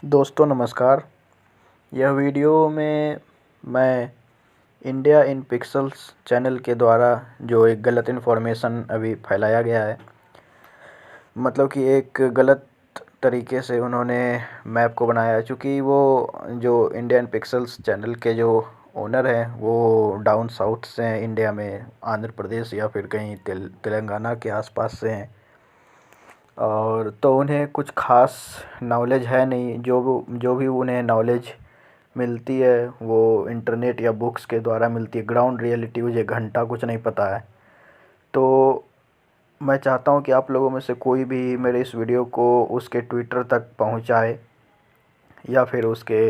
दोस्तों नमस्कार। यह वीडियो में मैं इंडिया इन पिक्सेल्स चैनल के द्वारा जो एक गलत इन्फॉर्मेशन अभी फैलाया गया है, मतलब कि एक गलत तरीके से उन्होंने मैप को बनाया है। चूँकि वो जो इंडिया इन पिक्सेल्स चैनल के जो ओनर हैं वो डाउन साउथ से हैं, इंडिया में आंध्र प्रदेश या फिर कहीं तेलंगाना के आसपास से हैं, और तो उन्हें कुछ ख़ास नॉलेज है नहीं। जो भी उन्हें नॉलेज मिलती है वो इंटरनेट या बुक्स के द्वारा मिलती है। ग्राउंड रियलिटी मुझे घंटा कुछ नहीं पता है। तो मैं चाहता हूँ कि आप लोगों में से कोई भी मेरे इस वीडियो को उसके ट्विटर तक पहुँचाए या फिर उसके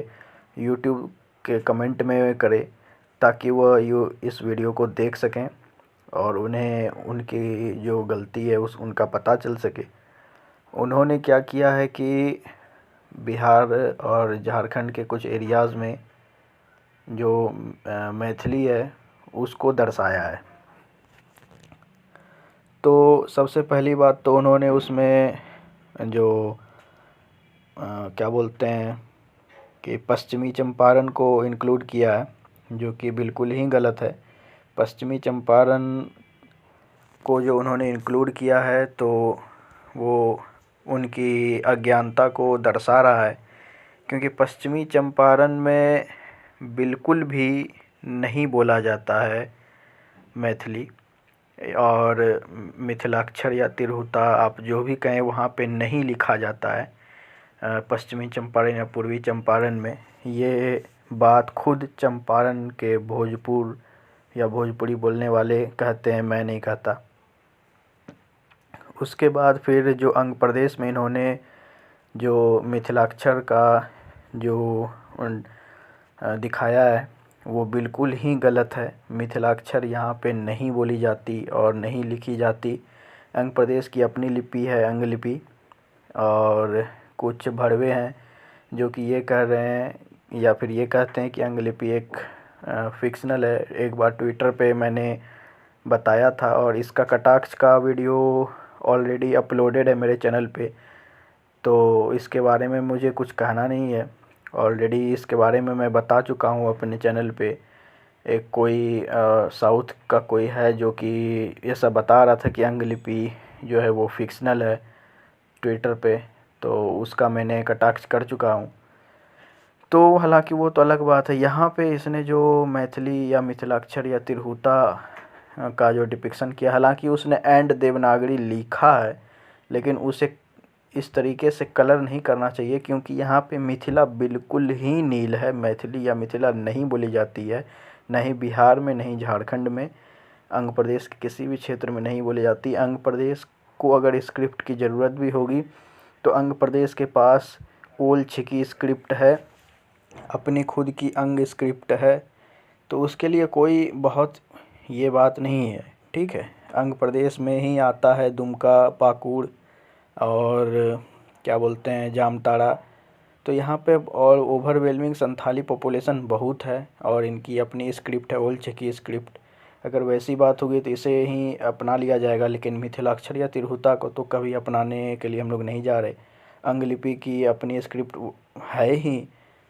यूट्यूब के कमेंट में करे, ताकि वह इस वीडियो को देख सकें और उन्हें उनकी जो गलती है उनका पता चल सके। उन्होंने क्या किया है कि बिहार और झारखंड के कुछ एरियाज़ में जो मैथिली है उसको दर्शाया है। तो सबसे पहली बात तो उन्होंने उसमें जो क्या बोलते हैं कि पश्चिमी चंपारण को इंक्लूड किया है, जो कि बिल्कुल ही गलत है। पश्चिमी चंपारण को जो उन्होंने इंक्लूड किया है तो वो उनकी अज्ञानता को दर्शा रहा है, क्योंकि पश्चिमी चंपारण में बिल्कुल भी नहीं बोला जाता है मैथिली, और मिथिलाक्षर या तिरहुता आप जो भी कहें वहाँ पे नहीं लिखा जाता है। पश्चिमी चंपारण या पूर्वी चंपारण में ये बात खुद चंपारण के भोजपुर या भोजपुरी बोलने वाले कहते हैं, मैं नहीं कहता। उसके बाद फिर जो अंग प्रदेश में इन्होंने जो मिथिलाक्षर का जो दिखाया है वो बिल्कुल ही गलत है। मिथिलाक्षर यहाँ पे नहीं बोली जाती और नहीं लिखी जाती। अंग प्रदेश की अपनी लिपि है अंग लिपि, और कुछ भड़वे हैं जो कि ये कह रहे हैं या फिर ये कहते हैं कि अंग लिपि एक फिक्शनल है। एक बार ट्विटर पे मैंने बताया था और इसका कटाक्ष का वीडियो ऑलरेडी अपलोडेड है मेरे चैनल पे, तो इसके बारे में मुझे कुछ कहना नहीं है। ऑलरेडी इसके बारे में मैं बता चुका हूँ अपने चैनल पे। एक कोई साउथ का कोई है जो कि ये सब बता रहा था कि अंग लिपि जो है वो फिक्शनल है ट्विटर पे, तो उसका मैंने कटाक्ष कर चुका हूँ। तो हालांकि वो तो अलग बात है। यहाँ पे इसने जो मैथिली या मिथिलाक्षर या तिरहुता का जो डिपिक्शन किया, हालांकि उसने एंड देवनागरी लिखा है, लेकिन उसे इस तरीके से कलर नहीं करना चाहिए, क्योंकि यहाँ पे मिथिला बिल्कुल ही नील है। मैथिली या मिथिला नहीं बोली जाती है, न ही बिहार में, नहीं झारखंड में, अंग प्रदेश के किसी भी क्षेत्र में नहीं बोली जाती। अंग प्रदेश को अगर स्क्रिप्ट की ज़रूरत भी होगी तो अंग प्रदेश के पास ओल छिकी स्क्रिप्ट है, अपनी खुद की अंग स्क्रिप्ट है, तो उसके लिए कोई बहुत ये बात नहीं है। ठीक है, अंग प्रदेश में ही आता है दुमका, पाकुड़ और क्या बोलते हैं जामताड़ा। तो यहाँ पे और ओवरवेलमिंग संथाली पॉपुलेशन बहुत है और इनकी अपनी स्क्रिप्ट है, ओल्ड की स्क्रिप्ट। अगर वैसी बात होगी तो इसे ही अपना लिया जाएगा, लेकिन मिथिलाक्षर या तिरहुता को तो कभी अपनाने के लिए हम लोग नहीं जा रहे। अंग लिपि की अपनी स्क्रिप्ट है ही,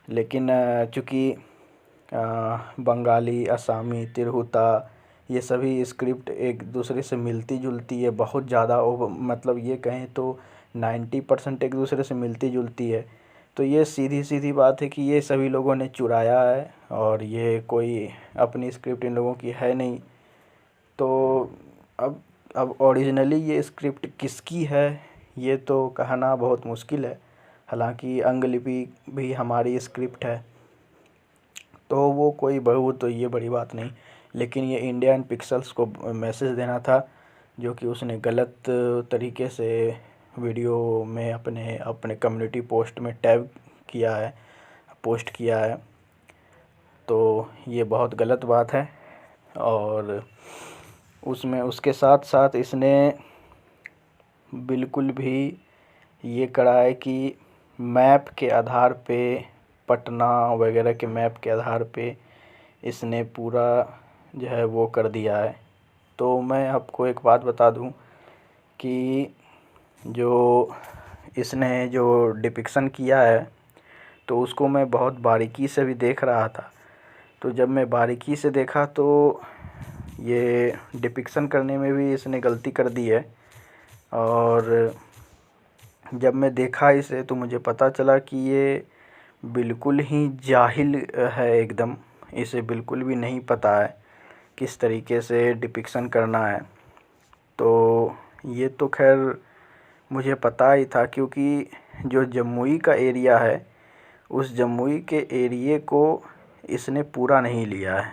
लेकिन चूँकि बंगाली, असामी, तिरहुता ये सभी स्क्रिप्ट एक दूसरे से मिलती जुलती है बहुत ज़्यादा। मतलब ये कहें तो 90% एक दूसरे से मिलती जुलती है। तो ये सीधी सीधी बात है कि ये सभी लोगों ने चुराया है और ये कोई अपनी स्क्रिप्ट इन लोगों की है नहीं। तो अब ओरिजिनली ये स्क्रिप्ट किसकी है ये तो कहना बहुत मुश्किल है। हालांकि अंग लिपि भी हमारी स्क्रिप्ट है, तो वो कोई तो ये बड़ी बात नहीं। लेकिन ये इंडिया इन पिक्सेल्स को मैसेज देना था, जो कि उसने गलत तरीके से वीडियो में अपने अपने कम्युनिटी पोस्ट में टैग किया है, पोस्ट किया है। तो ये बहुत गलत बात है। और उसमें उसके साथ साथ इसने बिल्कुल भी ये करा है कि मैप के आधार पे, पटना वगैरह के मैप के आधार पे इसने पूरा जो है वो कर दिया है। तो मैं आपको एक बात बता दूं कि जो इसने जो डिपिक्शन किया है तो उसको मैं बहुत बारीकी से भी देख रहा था। तो जब मैं बारीकी से देखा तो ये डिपिक्शन करने में भी इसने गलती कर दी है। और जब मैं देखा इसे तो मुझे पता चला कि ये बिल्कुल ही जाहिल है एकदम। इसे बिल्कुल भी नहीं पता है किस तरीके से डिपिक्शन करना है। तो ये तो खैर मुझे पता ही था, क्योंकि जो जमुई का एरिया है उस जमुई के एरिए को इसने पूरा नहीं लिया है।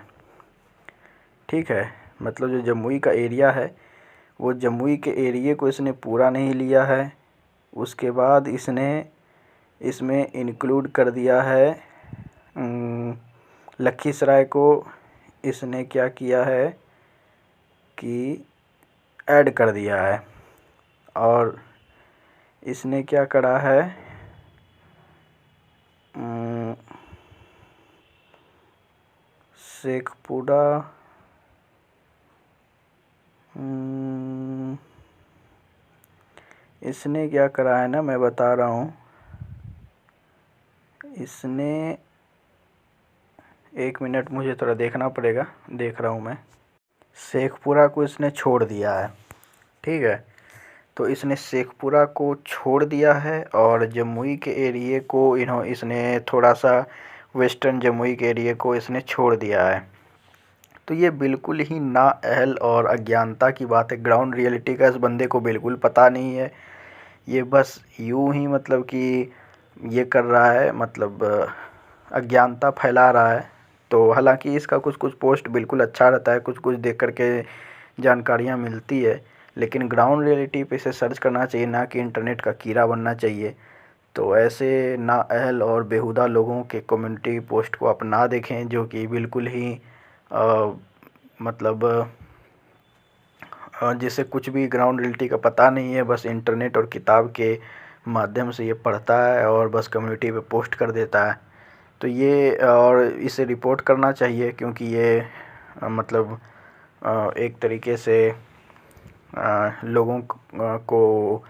ठीक है, मतलब जो जमुई का एरिया है वो जमुई के एरिए को इसने पूरा नहीं लिया है। उसके बाद इसने इसमें इंक्लूड कर दिया है लखीसराय को। इसने क्या किया है कि ऐड कर दिया है। और इसने क्या करा है, शेखपुरा, इसने क्या करा है ना, मैं बता रहा हूँ। इसने, एक मिनट मुझे थोड़ा देखना पड़ेगा, देख रहा हूँ मैं। शेखपुरा को इसने छोड़ दिया है। ठीक है, तो इसने शेखपुरा को छोड़ दिया है और जमुई के एरिए को इसने थोड़ा सा वेस्टर्न जमुई के एरिए को इसने छोड़ दिया है। तो ये बिल्कुल ही नाअहल और अज्ञानता की बात है। ग्राउंड रियलिटी का इस बंदे को बिल्कुल पता नहीं है। ये बस यूं ही मतलब कि ये कर रहा है, मतलब अज्ञानता फैला रहा है। तो हालांकि इसका कुछ कुछ पोस्ट बिल्कुल अच्छा रहता है, कुछ कुछ देख कर के जानकारियाँ मिलती है, लेकिन ग्राउंड रियलिटी पे इसे सर्च करना चाहिए, ना कि इंटरनेट का कीड़ा बनना चाहिए। तो ऐसे नाअहल और बेहुदा लोगों के कम्युनिटी पोस्ट को आप ना देखें, जो कि बिल्कुल ही मतलब जिसे कुछ भी ग्राउंड रियलिटी का पता नहीं है, बस इंटरनेट और किताब के माध्यम से ये पढ़ता है और बस कम्युनिटी पे पोस्ट कर देता है। तो ये और इसे रिपोर्ट करना चाहिए, क्योंकि ये मतलब एक तरीके से लोगों को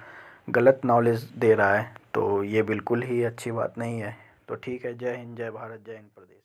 गलत नॉलेज दे रहा है। तो ये बिल्कुल ही अच्छी बात नहीं है। तो ठीक है, जय हिंद, जय भारत, जय हिंद प्रदेश।